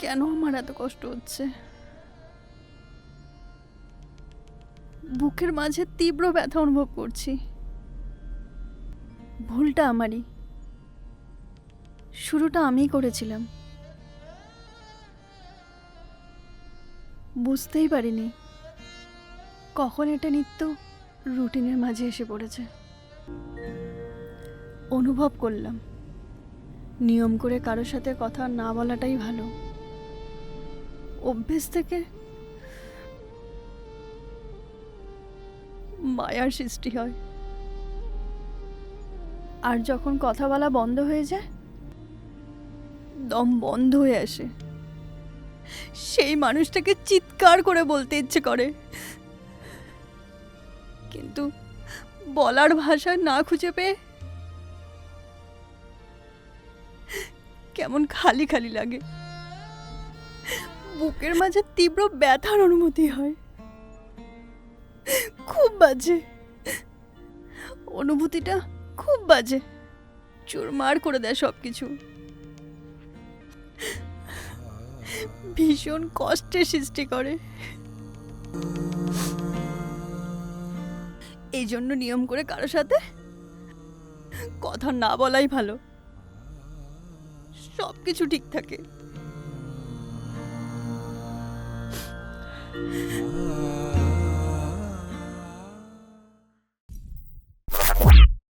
কেন আমার এত কষ্ট হচ্ছে? বুকের মাঝে তীব্র ব্যথা অনুভব করছি। ভুলটা আমারই, শুরুটা আমিই করেছিলাম। বুঝতেই পারিনি কখন এটা নিত্য রুটিনের মাঝে এসে পড়েছে। অনুভব করলাম নিয়ম করে কারোর সাথে কথা না বলাটাই ভালো। অভ্যেস থেকে মায়ার সৃষ্টি হয়, আর যখন কথা বলা বন্ধ হয়ে যায়, দম বন্ধ হয়ে আসে। সেই মানুষটাকে চিৎকার করে বলতে ইচ্ছে করে, কিন্তু বলার ভাষা না খুঁজে পেয়ে কেমন খালি খালি লাগে। বুকের মাঝে তীব্র ব্যথার অনুভূতি হয়। খুব বাজে অনুভূতিটা, খুব বাজে, চুরমার করে দেয় সবকিছু। ভীষণ কষ্টের সৃষ্টি করে। এই জন্য নিয়ম করে কারোর সাথে কথা না বলাই ভালো, সবকিছু ঠিক থাকে।